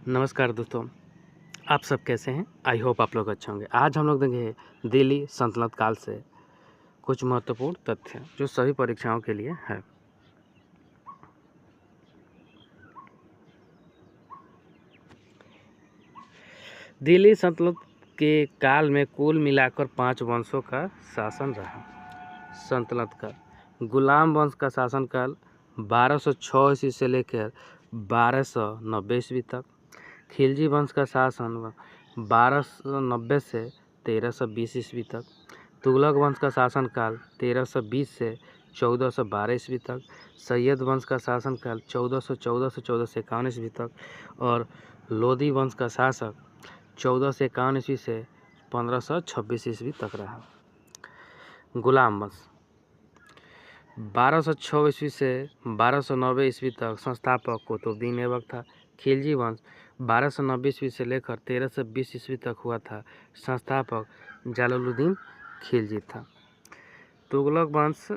नमस्कार दोस्तों, आप सब कैसे हैं? आई होप आप लोग अच्छे होंगे। आज हम लोग देखेंगे दिल्ली सल्तनत काल से कुछ महत्वपूर्ण तथ्य जो सभी परीक्षाओं के लिए है। दिल्ली सल्तनत के काल में कुल मिलाकर 5 वंशों का शासन रहा। सल्तनत काल गुलाम वंश का शासनकाल 1206 ईस्वी से लेकर 1290 ईस्वी तक। खिलजी वंश का शासन 1290 से 1320 ईस्वी तक। तुगलक वंश का शासनकाल 1320 से 1412 ईस्वी तक। सैयद वंश का शासनकाल 1414 से 1451 ईस्वी तक। और लोदी वंश का शासक 1451 ईस्वी से 1526 ईस्वी तक रहा। गुलाम वंश 1206 ईस्वी से 1290 ईस्वी तक संस्थापक कुतुबुद्दीन ऐबक था। खिलजी वंश 1290 ईस्वी से लेकर 1320 ईस्वी तक हुआ था। संस्थापक जलालुद्दीन खिलजी था। तुगलक वंश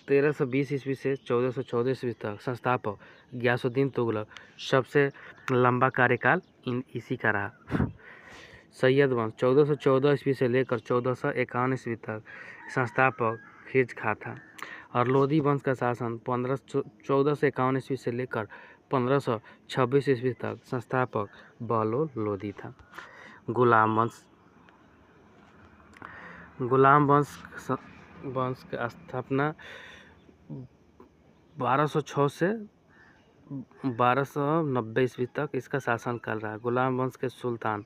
1320 ईस्वी से 1414 ईस्वी तक संस्थापक गयासुद्दीन तुगलक। सबसे लंबा कार्यकाल इसी का रहा। सैयद वंश 1414 ईस्वी से लेकर 1451 ईस्वी तक संस्थापक खिर्ज खां था। और लोदी वंश का शासन 1451 ईस्वी से लेकर 1526 ईस्वी तक संस्थापक बहलोल लोदी था। गुलाम वंश की स्थापना 1206 से 1290 ईस्वी तक इसका शासनकाल रहा। गुलाम वंश के सुल्तान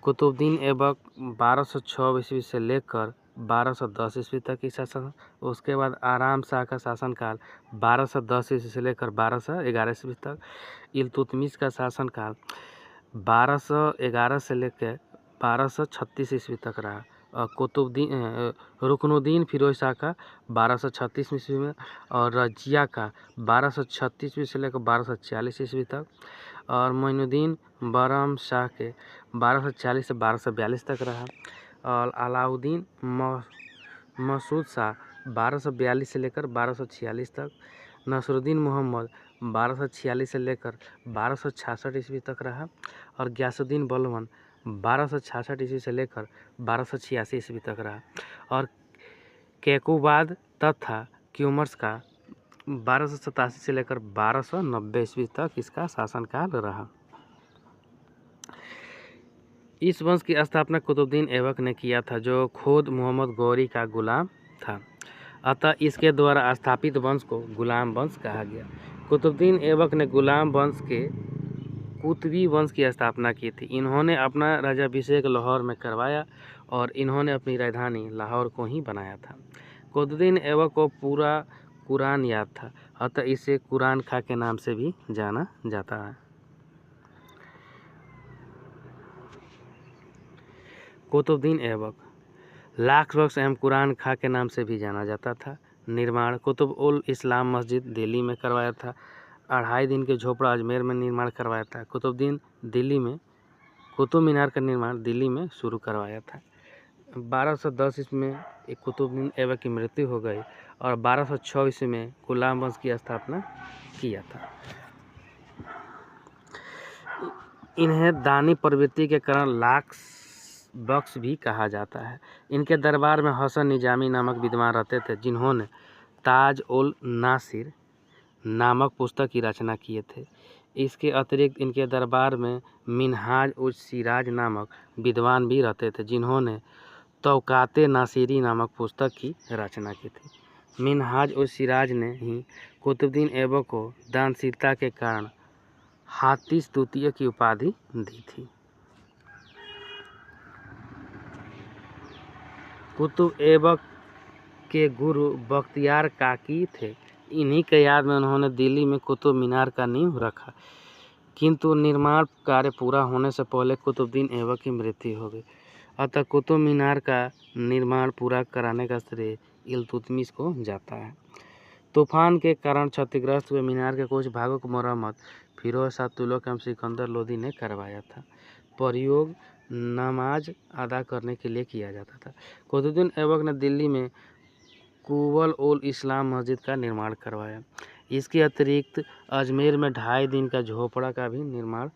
कुतुबुद्दीन ऐबक 1206 ईस्वी से लेकर 1210 ईस्वी तक की शासन। उसके बाद आराम शाह का शासनकाल 1210 ईस्वी से लेकर 1211 ईस्वी तक। इल्तुतमिश का शासनकाल 1211 से लेकर 1236 ईस्वी तक रहा। और रुकनुद्दीन फिरोज शाह का 1236 ईस्वी में। और रजिया का 1236 ईस्वी से लेकर 1240 ईस्वी तक। और मोइनुद्दीन बरम शाह के 1240 से 1242 तक रहा। और अलाउद्दीन मसूद शाह 1242 से लेकर 1246 तक। नसरुद्दीन मोहम्मद 1246 से लेकर 1266 ईस्वी तक रहा। और गयासुद्दीन बलबन 1266 ईस्वी से लेकर 1286 ईस्वी तक रहा। और कैकुबाद तथा क्यूमर्स का 1287 से लेकर 1290 ईस्वी तक इसका शासनकाल रहा। इस वंश की स्थापना कुतुबुद्दीन ऐबक ने किया था, जो खुद मोहम्मद गौरी का गुलाम था। अतः इसके द्वारा स्थापित वंश को गुलाम वंश कहा गया। कुतुबुद्दीन ऐबक ने गुलाम वंश के कुतबी वंश की स्थापना की थी। इन्होंने अपना राज्याभिषेक लाहौर में करवाया और इन्होंने अपनी राजधानी लाहौर को ही बनाया था। कुतुबुद्दीन ऐबक को पूरा कुरान याद था, अतः इसे कुरान खां के नाम से भी जाना जाता है। कुतुबुद्दीन ऐबक लाख बख्श एवं कुरान खां के नाम से भी जाना जाता था। निर्माण कुतुब उल इस्लाम मस्जिद दिल्ली में करवाया था। 2.5 दिन के झोपड़ा अजमेर में निर्माण करवाया था। कुतुब मीनार का निर्माण दिल्ली में शुरू करवाया था। 1210 ईस्वी में कुतुबुद्दीन ऐबक की मृत्यु हो गई और 1206 ईस्वी में गुलाम वंश की स्थापना किया था। इन्हें दानी प्रवृत्ति के कारण लाख बख्श भी कहा जाता है। इनके दरबार में हसन निजामी नामक विद्वान रहते थे, जिन्होंने ताज उल नासिर नामक पुस्तक की रचना किए थे। इसके अतिरिक्त इनके दरबार में मिनहाज उल सिराज नामक विद्वान भी रहते थे, जिन्होंने तौकाते नासिरी नामक पुस्तक की रचना की थी। मिनहाज उल सिराज ने ही कुतुबुद्दीन ऐबक को दानशीलता के कारण हातिस द्वितीय की उपाधि दी थी। कुतुब ऐबक के गुरु बख्तियार काकी थे। इन्हीं के याद में उन्होंने दिल्ली में कुतुब मीनार का नींव रखा, किंतु निर्माण कार्य पूरा होने से पहले कुतुबुद्दीन ऐबक की मृत्यु हो गई। अतः कुतुब मीनार का निर्माण पूरा कराने का श्रेय इल्तुतमिश को जाता है। तूफान के कारण क्षतिग्रस्त हुए मीनार के कुछ भागों की मरम्मत फिरोज शाह तुगलक एवं सिकंदर लोदी ने करवाया था। प्रयोग नमाज अदा करने के लिए किया जाता था। कुतुबुद्दीन ऐबक ने दिल्ली में कुवल उल इस्लाम मस्जिद का निर्माण करवाया। इसके अतिरिक्त अजमेर में 2.5 दिन का झोपड़ा का भी निर्माण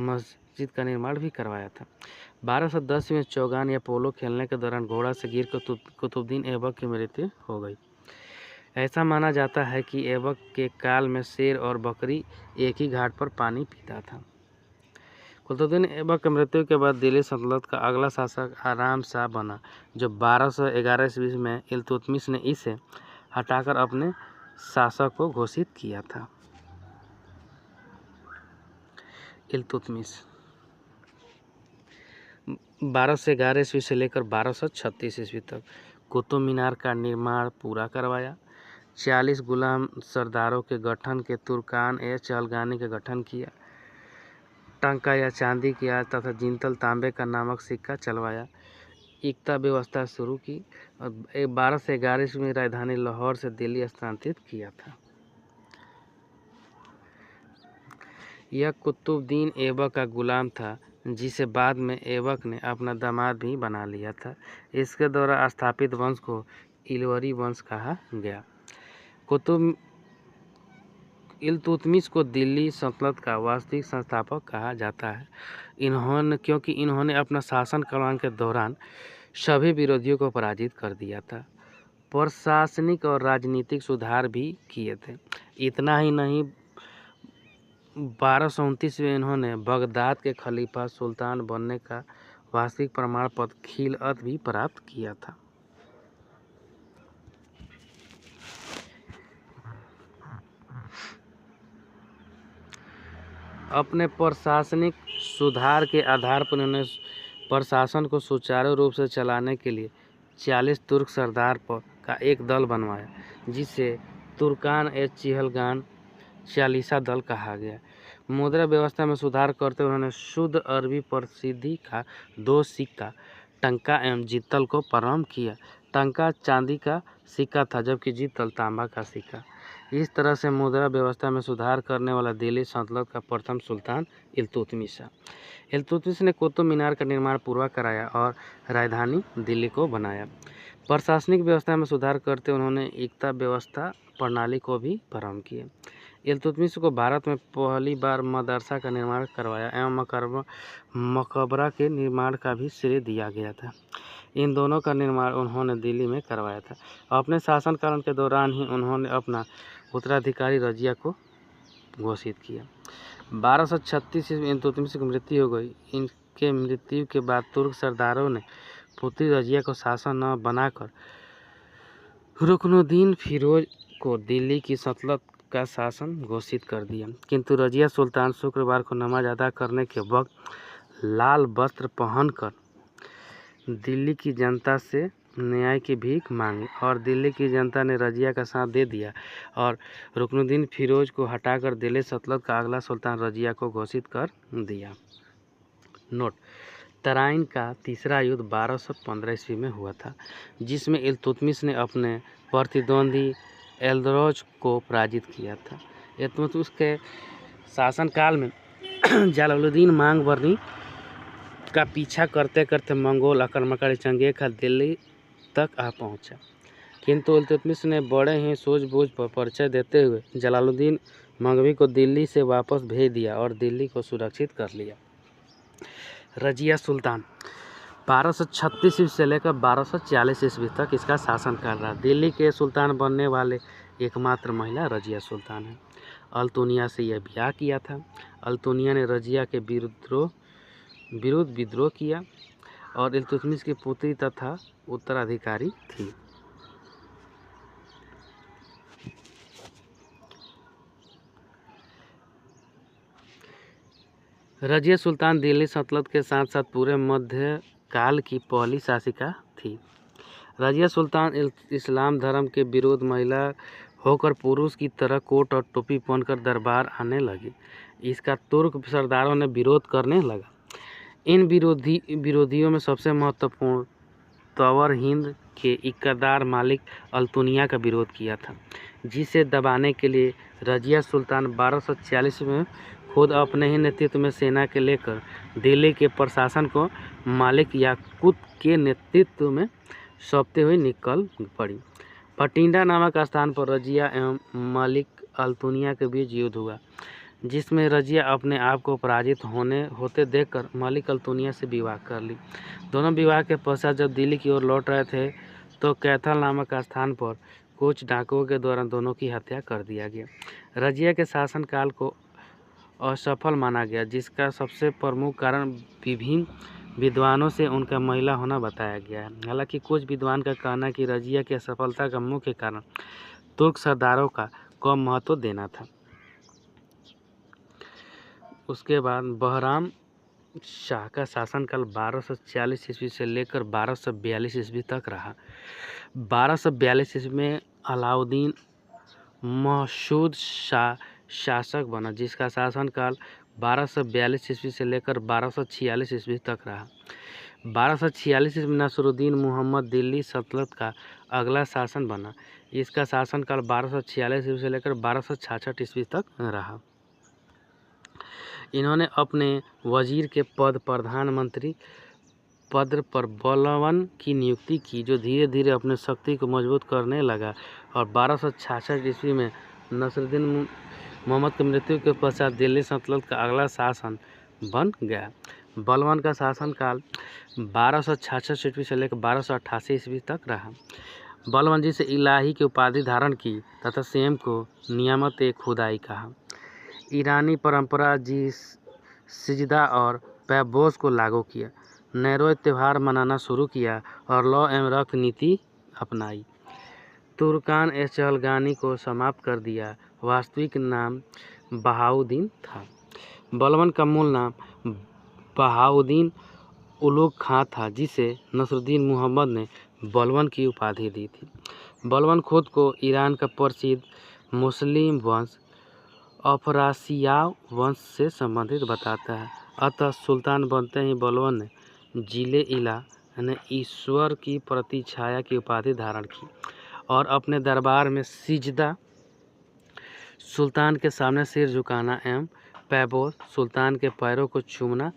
मस्जिद का निर्माण भी करवाया था। 1210 में चौगान या पोलो खेलने के दौरान घोड़ा से गिर कुतुबुद्दीन ऐबक की मृत्यु हो गई। ऐसा माना जाता है कि ऐबक के काल में शेर और बकरी एक ही घाट पर पानी पीता था। कुतुबुद्दीन ऐबक की मृत्यु के बाद दिल्ली सल्तनत का अगला शासक आराम शाह बना, जो 1211 ईस्वी में इल्तुतमिश ने इसे हटाकर अपने शासक को घोषित किया था। इल्तुतमिश 1211 ईस्वी से लेकर 1236 ईस्वी तक कुतुब मीनार का निर्माण पूरा करवाया। 40 गुलाम सरदारों के गठन के तुर्कान ए चहलगानी के गठन किया। टंका या चांदी किया तथा जिंतल तांबे का नामक सिक्का चलवाया। एकता व्यवस्था शुरू की और 12 से 11 ईस्वी में राजधानी लाहौर से दिल्ली स्थानांतरित किया था। यह कुतुबुद्दीन ऐबक का गुलाम था, जिसे बाद में ऐबक ने अपना दामाद भी बना लिया था। इसके द्वारा स्थापित वंश को इलवरी वंश कहा गया। इल्तुतमिश को दिल्ली सल्तनत का वास्तविक संस्थापक कहा जाता है, क्योंकि इन्होंने अपना शासन काल के दौरान सभी विरोधियों को पराजित कर दिया था। प्रशासनिक और राजनीतिक सुधार भी किए थे। इतना ही नहीं, 1229 में इन्होंने बगदाद के खलीफा सुल्तान बनने का वास्तविक प्रमाण पत्र खिलअत भी प्राप्त किया था। अपने प्रशासनिक सुधार के आधार पर उन्होंने प्रशासन को सुचारू रूप से चलाने के लिए 40 तुर्क सरदार का एक दल बनवाया, जिसे तुर्कान ए चहलगान चालीसा दल कहा गया। मुद्रा व्यवस्था में सुधार करते उन्होंने शुद्ध अरबी प्रसिद्धि का 2 सिक्का टंका एवं जितल को प्रारंभ किया। टंका चांदी का सिक्का था, जबकि जितल तांबा का सिक्का। इस तरह से मुद्रा व्यवस्था में सुधार करने वाला दिल्ली सल्तनत का प्रथम सुल्तान इल्तुतमिश था। इल्तुतमिश ने कुतुब मीनार का निर्माण पूरा कराया और राजधानी दिल्ली को बनाया। प्रशासनिक व्यवस्था में सुधार करते उन्होंने एकता व्यवस्था प्रणाली को भी प्रारंभ किया। इल्तुतमिश को भारत में पहली बार मदरसा का निर्माण करवाया एवं मकबरा के निर्माण का भी श्रेय दिया गया था। इन दोनों का निर्माण उन्होंने दिल्ली में करवाया था। अपने शासनकाल के दौरान ही उन्होंने अपना उत्तराधिकारी रजिया को घोषित किया। 1236 में इल्तुतमिश की मृत्यु हो गई। इनके मृत्यु के बाद तुर्क सरदारों ने पुत्री रजिया को शासक न बनाकर रुकनुद्दीन फिरोज को दिल्ली की सल्तनत का शासन घोषित कर दिया। किंतु रजिया सुल्तान शुक्रवार को नमाज अदा करने के वक्त लाल वस्त्र पहनकर दिल्ली की जनता से न्याय की भीख मांगी और दिल्ली की जनता ने रजिया का साथ दे दिया और रुकनुद्दीन फिरोज को हटाकर दिल्ली सल्तनत का अगला सुल्तान रजिया को घोषित कर दिया। नोट: तराइन का तीसरा युद्ध 1215 ईस्वी में हुआ था, जिसमें इल्तुतमिश ने अपने प्रतिद्वंदी एल्दरोज को पराजित किया था। इल्तुतमिश के शासनकाल में जलालुद्दीन मांगबरनी का पीछा करते करते मंगोल आक्रमणकारी चंगेज खान दिल्ली तक आ पहुंचा, किंतु इल्तुतमिश ने बड़े ही सूझबूझ पर परिचय देते हुए जलालुद्दीन मंगवी को दिल्ली से वापस भेज दिया और दिल्ली को सुरक्षित कर लिया। रजिया सुल्तान 1236 ईस्वी से लेकर 1240 ईस्वी तक इसका शासनकाल रहा। दिल्ली के सुल्तान बनने वाले एकमात्र महिला रजिया सुल्तान है। अल्तुनिया से यह ब्याह किया था। अल्तुनिया ने रजिया के विरुद्ध विद्रोह किया और इल्तुतमिश की पुत्री तथा उत्तराधिकारी थी। रजिया सुल्तान दिल्ली सल्तनत के साथ साथ पूरे मध्य काल की पहली शासिका थी। रजिया सुल्तान इस्लाम धर्म के विरुद्ध महिला होकर पुरुष की तरह कोट और टोपी पहनकर दरबार आने लगी। इसका तुर्क सरदारों ने विरोध करने लगा। इन विरोधियों में सबसे महत्वपूर्ण तवर हिंद के इकतदार मालिक अल्तुनिया का विरोध किया था, जिसे दबाने के लिए रजिया सुल्तान 1240 में खुद अपने ही नेतृत्व में सेना के लेकर दिल्ली के प्रशासन को मालिक याकूत के नेतृत्व में सौंपते हुए निकल पड़ी। भटिंडा नामक स्थान पर रजिया एवं मलिक अल्तुनिया के बीच युद्ध हुआ, जिसमें रजिया अपने आप को पराजित होते देखकर मलिक अल्तुनिया से विवाह कर ली। दोनों विवाह के पश्चात जब दिल्ली की ओर लौट रहे थे तो कैथल नामक स्थान पर कुछ डाकुओं के द्वारा दोनों की हत्या कर दिया गया। रजिया के शासनकाल को असफल माना गया, जिसका सबसे प्रमुख कारण विभिन्न विद्वानों से उनका महिला होना बताया गया है। हालांकि कुछ विद्वान का कहना है कि रजिया की असफलता का मुख्य कारण तुर्क सरदारों का कम महत्व देना था। उसके बाद बहराम शाह का शासनकाल 1240 ईस्वी से लेकर 1242 ईस्वी तक रहा। 1242 ईस्वी में अलाउद्दीन मसूद शाह शासक बना, जिसका शासनकाल 1242 ईस्वी से लेकर 1246 ईस्वी तक रहा। 1246 ईस्वी में नसरुद्दीन मुहम्मद दिल्ली सल्तनत का अगला शासन बना। इसका शासनकाल 1246 ईस्वी से लेकर 1266 ईस्वी तक रहा। इन्होंने अपने वजीर के पद प्रधानमंत्री पद पर बलवन की नियुक्ति की, जो धीरे धीरे अपने शक्ति को मजबूत करने लगा और 1266 ईस्वी में नसरुद्दीन मोहम्मद की मृत्यु के पश्चात दिल्ली सल्तनत का अगला शासन बन गया। बलवन का शासनकाल 1266 ईस्वी से लेकर 1288 ईस्वी तक रहा। बलवन जी से इलाही की उपाधि धारण की तथा स्वयं को नियामत खुदाई कहा। ईरानी परंपरा सिजदा और पैबोस को लागू किया, नैरोज त्यौहार मनाना शुरू किया और लॉ एवं रक्त नीति अपनाई। तुर्कान ए चहलगानी को समाप्त कर दिया। वास्तविक नाम बहाउद्दीन था। बलवन का मूल नाम बहाउद्दीन उलुग खां था, जिसे नसरुद्दीन मुहम्मद ने बलवन की उपाधि दी थी। बलवन खुद को ईरान का प्रसिद्ध मुस्लिम वंश अफरासियाव वंश से संबंधित बताता है। अतः सुल्तान बनते ही बलवन ने जिले इला यानी ईश्वर की प्रतिछाया की उपाधि धारण की और अपने दरबार में सिजदा सुल्तान के सामने सिर झुकाना एवं पैबोस सुल्तान के पैरों को चूमना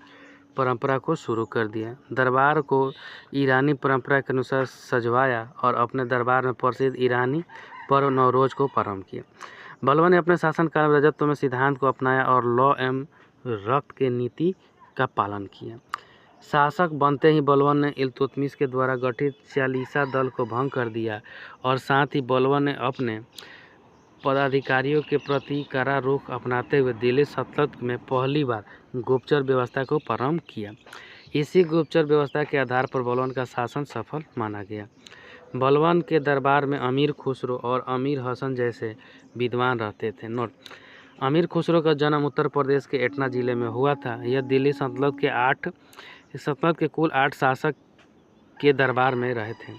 परंपरा को शुरू कर दिया। दरबार को ईरानी परंपरा के अनुसार सजवाया और अपने दरबार में प्रसिद्ध ईरानी पर्व नवरोज को प्रारंभ किया। बलवन ने अपने शासनकाल में राजत्व में सिद्धांत को अपनाया और लॉ एवं रक्त के नीति का पालन किया। शासक बनते ही बलवन ने इल्तुतमिश के द्वारा गठित चालीसा दल को भंग कर दिया और साथ ही बलवन ने अपने पदाधिकारियों के प्रति कड़ा रुख अपनाते हुए दिल्ली सल्तनत में पहली बार गुप्तचर व्यवस्था को प्रारंभ किया। इसी गुप्तचर व्यवस्था के आधार पर बलवन का शासन सफल माना गया। बलवन के दरबार में अमीर खुसरो और अमीर हसन जैसे विद्वान रहते थे। नोट: अमीर खुसरो का जन्म उत्तर प्रदेश के एटना जिले में हुआ था। यह दिल्ली सल्तनत के कुल 8 शासक के दरबार में रहे थे।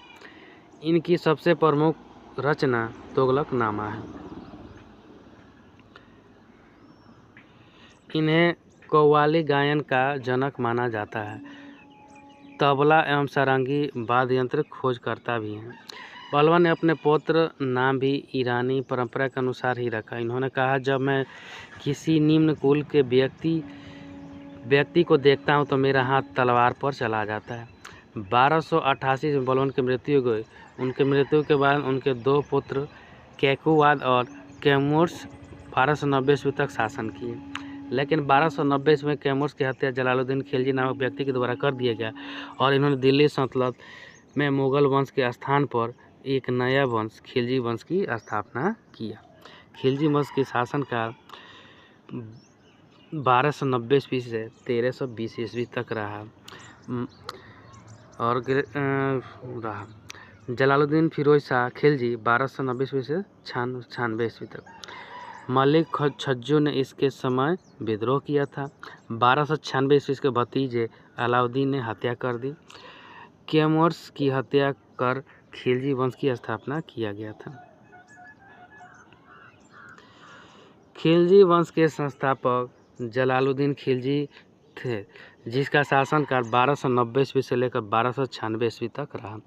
इनकी सबसे प्रमुख रचना तुगलकनामा है। इन्हें कव्वाली गायन का जनक माना जाता है। तबला एवं सारंगी वाद्य यंत्र खोजकर्ता भी हैं। बलवन ने अपने पौत्र नाम भी ईरानी परंपरा के अनुसार ही रखा। इन्होंने कहा, जब मैं किसी निम्न कुल के व्यक्ति को देखता हूं तो मेरा हाथ तलवार पर चला जाता है। 1288 में बलवन की मृत्यु हो गई। उनके मृत्यु के बाद उनके 2 पुत्र कैकुवाद और कैमूर्स 1290 ईस्वी तक शासन किए, लेकिन 1290 ईस्वी में कैमूर्स की हत्या जलालुद्दीन खिलजी नामक व्यक्ति के द्वारा कर दिया गया और इन्होंने दिल्ली सल्तनत में मुगल वंश के स्थान पर एक नया वंश खिलजी वंश की स्थापना किया। खिलजी वंश के शासनकाल 1290 ईस्वी से 1320 ईस्वी तक रहा और जलालुद्दीन फिरोज शाह खिलजी 1290 ईस्वी से 96 ईस्वी तक। मलिक छज्जू ने इसके समय विद्रोह किया था। 1296 ईस्वी के भतीजे अलाउद्दीन ने हत्या कर दी। कैमूर्स की हत्या कर खिलजी वंश की स्थापना किया गया था। खिलजी वंश के संस्थापक जलालुद्दीन खिलजी थे, जिसका शासनकाल 1290 ईस्वी से लेकर 1296 ईस्वी तक रहा।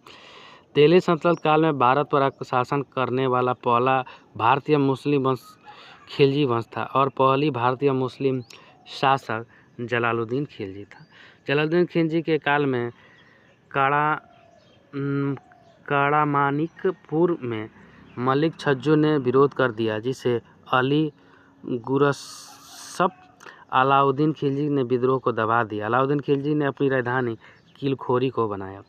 दिल्ली सल्तनत काल में भारत पर शासन करने वाला पहला भारतीय मुस्लिम वंश खिलजी वंश था और पहली भारतीय मुस्लिम शासक जलालुद्दीन खिलजी था। जलालुद्दीन खिलजी के काल में काड़ामानिकपुर में मलिक छज्जू ने विरोध कर दिया, जिसे अली गुरसप अलाउद्दीन खिलजी ने विद्रोह को दबा दिया। अलाउद्दीन खिलजी ने अपनी राजधानी किलखोरी को बनाया।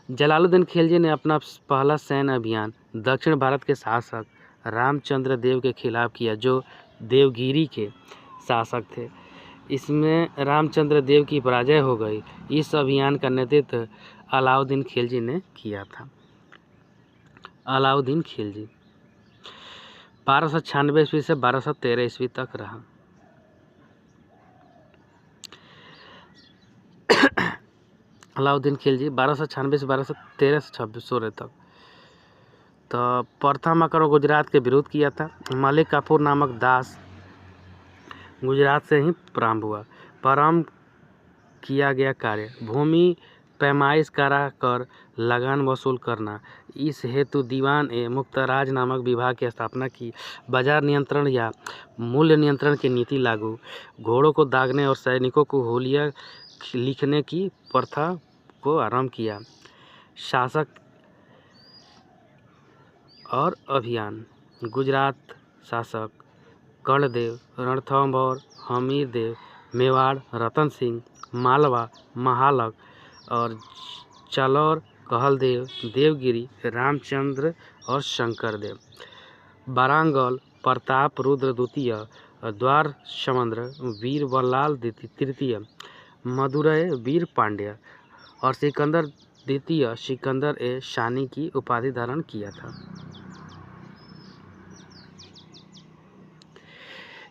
जलालुद्दीन खिलजी ने अपना पहला सैन्य अभियान दक्षिण भारत के शासक रामचंद्र देव के खिलाफ किया, जो देवगिरी के शासक थे। इसमें रामचंद्र देव की पराजय हो गई। इस अभियान का नेतृत्व अलाउद्दीन खिलजी ने किया था। अलाउद्दीन खिलजी 1296 ईस्वी से 1213 ईस्वी तक रहा। अलाउद्दीन खिलजी 1296 से 1213 से 16 तक तो प्रथम आकर गुजरात के विरोध किया था। मलिक काफूर नामक दास गुजरात से ही प्रारंभ हुआ। प्रारंभ किया गया कार्य भूमि पैमाइश करा कर लगान वसूल करना। इस हेतु दीवान ए मुक्तराज नामक विभाग की स्थापना की। बाजार नियंत्रण या मूल्य नियंत्रण की नीति लागू। घोड़ों को दागने और सैनिकों को होलिया लिखने की प्रथा को आरंभ किया। शासक और अभियान गुजरात शासक कर्णदेव, रणथंभौर, हमीरदेव, मेवाड़, रतन सिंह, मालवा, महालक और चलौर, कहलदेव, देवगिरी, रामचंद्र और शंकरदेव, वारांगल, प्रताप रुद्र द्वितीय, द्वार समुद्र, वीर बल्लाल तृतीय, मदुरै, वीर पांड्य और सिकंदर द्वितीय सिकंदर ए शानी की उपाधि धारण किया था।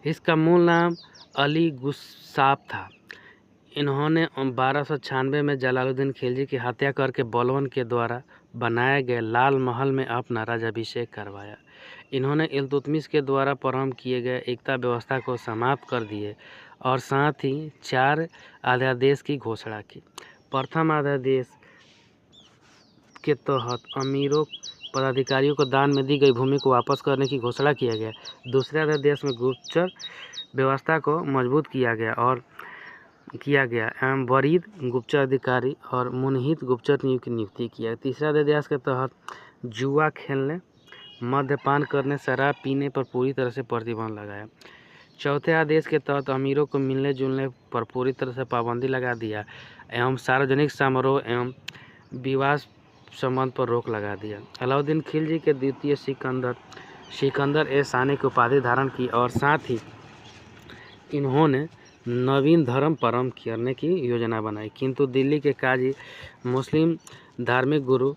इसका मूल नाम अली गुस्साप था। इन्होंने 1296 में जलालुद्दीन खिलजी की हत्या करके बलवन के द्वारा बनाए गए लाल महल में अपना राज्याभिषेक करवाया। इन्होंने इल्तुतमिश के द्वारा प्रारंभ किए गए एकता व्यवस्था को समाप्त कर दिए और साथ ही 4 अध्यादेश की घोषणा की। प्रथम अध्यादेश के तहत अमीरों पदाधिकारियों को दान में दी गई भूमि को वापस करने की घोषणा किया गया। दूसरे अध्यादेश में गुप्तचर व्यवस्था को मजबूत किया गया एवं वरीद गुप्तचर अधिकारी और मुनहित गुप्तचर की नियुक्ति किया। तीसरे अध्यादेश के तहत जुआ खेलने, मद्यपान करने, शराब पीने पर पूरी तरह से प्रतिबंध लगाया। चौथे आदेश के तहत अमीरों को मिलने जुलने पर पूरी तरह से पाबंदी लगा दिया एवं सार्वजनिक समारोह एवं विवाह संबंध पर रोक लगा दिया। अलाउद्दीन खिलजी के द्वितीय सिकंदर ए शानी की उपाधि धारण की और साथ ही इन्होंने नवीन धर्म प्रारंभ करने की योजना बनाई, किंतु दिल्ली के काजी मुस्लिम धार्मिक गुरु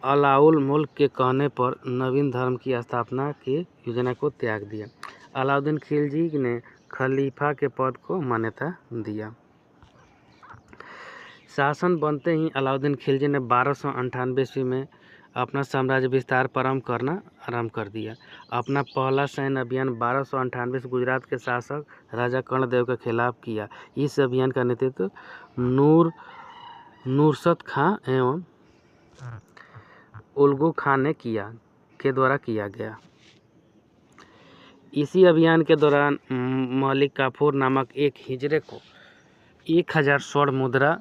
अलाउल मुल्क के कहने पर नवीन धर्म की स्थापना की योजना को त्याग दिया। अलाउद्दीन खिलजी ने खलीफा के पद को मान्यता दिया। शासन बनते ही अलाउद्दीन खिलजी ने 1298 ईस्वी में अपना साम्राज्य विस्तार प्रारंभ करना आरंभ कर दिया। अपना पहला सैन्य अभियान 1298 से गुजरात के शासक राजा कर्णदेव के खिलाफ किया। इस अभियान का नेतृत्व नुसरत खां एवं उलगू खां के द्वारा किया गया। इसी अभियान के दौरान मलिक काफूर नामक एक हिजड़े को 1000 स्वर्ण मुद्रा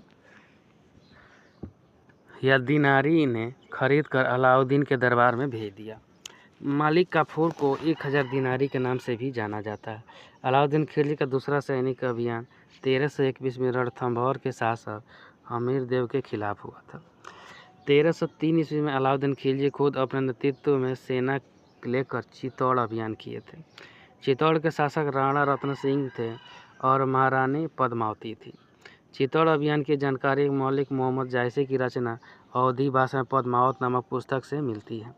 या दिनारी ने खरीद कर अलाउद्दीन के दरबार में भेज दिया। मलिक काफूर को 1000 दिनारी के नाम से भी जाना जाता है। अलाउद्दीन खिलजी का दूसरा सैनिक अभियान 1321 में रणथंभौर के शासक हमीरदेव के खिलाफ हुआ था। 1303 ईस्वी में अलाउद्दीन खिलजी खुद अपने नेतृत्व में सेना लेकर चित्तौड़ अभियान किए थे। चित्तौड़ के शासक राणा रत्न सिंह थे और महारानी पद्मावती थी। चित्तौड़ अभियान की जानकारी मलिक मोहम्मद जायसी की रचना अवधी भाषा में पद्मावत नामक पुस्तक से मिलती है।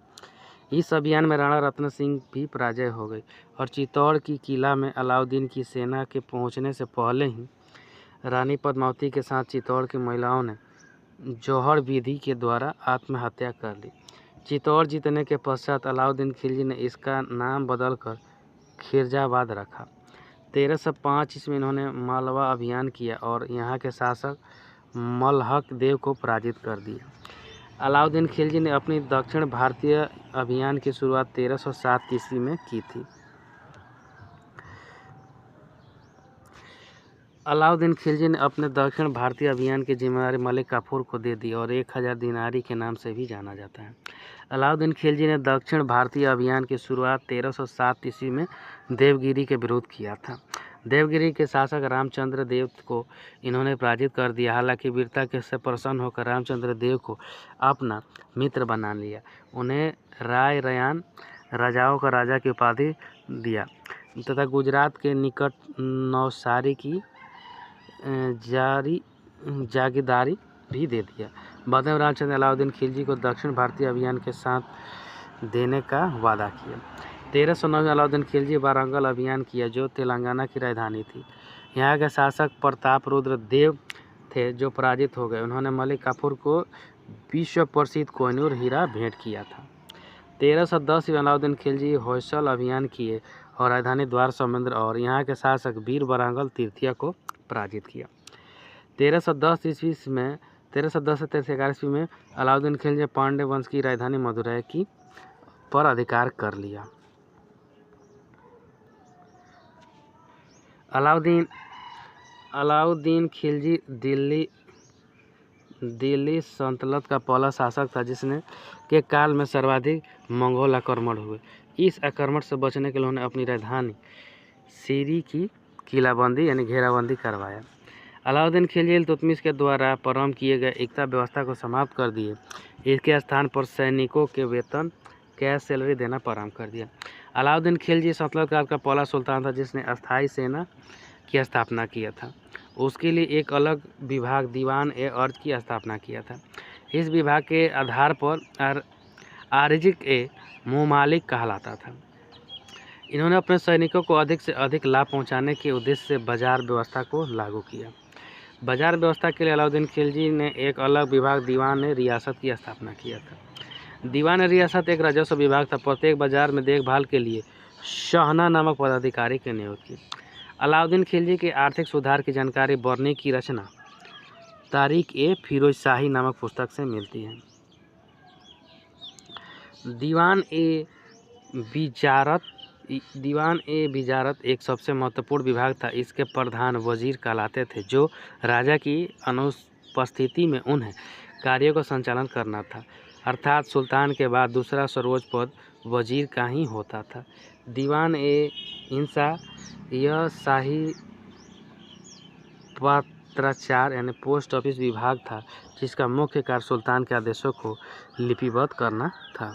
इस अभियान में राणा रत्न सिंह भी पराजय हो गई और चित्तौड़ की किला में अलाउद्दीन की सेना के पहुंचने से पहले ही रानी पद्मावती के साथ चित्तौड़ की महिलाओं ने जौहर विधि के द्वारा आत्महत्या कर ली। चित्तौड़ जीतने के पश्चात अलाउद्दीन खिलजी ने इसका नाम बदलकर खिरजाबाद रखा। 1305 ईस्वी में इन्होंने मालवा अभियान किया और यहाँ के शासक मलहक देव को पराजित कर दिया। अलाउद्दीन खिलजी ने अपनी दक्षिण भारतीय अभियान की शुरुआत 1307 ईस्वी में की थी। अलाउद्दीन खिलजी ने अपने दक्षिण भारतीय अभियान की जिम्मेदारी मलिक काफूर को दे दी और 1000 दिनारी के नाम से भी जाना जाता है। अलाउद्दीन खिलजी ने दक्षिण भारतीय अभियान की शुरुआत 1307 ईस्वी में देवगिरी के विरोध किया था। देवगिरी के शासक रामचंद्र देव को इन्होंने पराजित कर दिया। हालांकि वीरता के से प्रसन्न होकर रामचंद्र देव को अपना मित्र बना लिया। उन्हें राय रयान राजाओं का राजा की उपाधि दिया तथा गुजरात के निकट नवसारी की जागीरदारी भी दे दिया। बाद में रामचंद्र अलाउद्दीन खिलजी को दक्षिण भारतीय अभियान के साथ देने का वादा किया। 1309 में अलाउद्दीन खिलजी वारंगल अभियान किया जो तेलंगाना की राजधानी थी। यहाँ के शासक प्रताप रुद्र देव थे जो पराजित हो गए। उन्होंने मलिक काफूर को विश्व प्रसिद्ध कोहिनूर हीरा भेंट किया था। 1310 में अलाउद्दीन खिलजी होयसल अभियान किए और राजधानी द्वार समुद्र और यहाँ के शासक वीर वारंगल तृतीय को पराजित किया। 1310 से 1311 ईस्वी में अलाउद्दीन खिलजी पांड्य वंश की राजधानी मदुरै की पर अधिकार कर लिया। अलाउद्दीन खिलजी दिल्ली सल्तनत का पहला शासक था जिसने के काल में सर्वाधिक मंगोल आक्रमण हुए। इस आक्रमण से बचने के लिए उन्होंने अपनी राजधानी सीरी की किलाबंदी यानी घेराबंदी करवाया। अलाउद्दीन खिलजी इल्तुतमिश के द्वारा प्रारंभ किए गए एकता व्यवस्था को समाप्त कर दिए। इसके स्थान पर सैनिकों के वेतन कैश सैलरी देना प्रारंभ कर दिया। अलाउद्दीन खिलजी सल्तनत काल का पहला सुल्तान था जिसने अस्थायी सेना की स्थापना किया था। उसके लिए एक अलग विभाग दीवान ए अर्ज की स्थापना किया था। इस विभाग के आधार पर आरजिक ए मुमालिक कहलाता था। इन्होंने अपने सैनिकों को अधिक से अधिक लाभ पहुंचाने के उद्देश्य से बाजार व्यवस्था को लागू किया। बाजार व्यवस्था के लिए अलाउद्दीन खिलजी ने एक अलग विभाग दीवान ए रियासत की स्थापना किया था। दीवान ए रियासत एक राजस्व विभाग था। प्रत्येक बाजार में देखभाल के लिए शहना नामक पदाधिकारी की नियुक्ति की। अलाउद्दीन खिलजी के आर्थिक सुधार की जानकारी बरनी की रचना तारीख ए फिरोजशाही नामक पुस्तक से मिलती है। दीवान ए विजारत एक सबसे महत्वपूर्ण विभाग था। इसके प्रधान वजीर कहलाते थे जो राजा की अनुपस्थिति में उन्हें कार्यों का संचालन करना था। अर्थात सुल्तान के बाद दूसरा सर्वोच्च पद वजीर का ही होता था। दीवान ए इंसा यह शाही पत्राचार यानी पोस्ट ऑफिस विभाग था जिसका मुख्य कार्य सुल्तान के आदेशों को लिपिबद्ध करना था।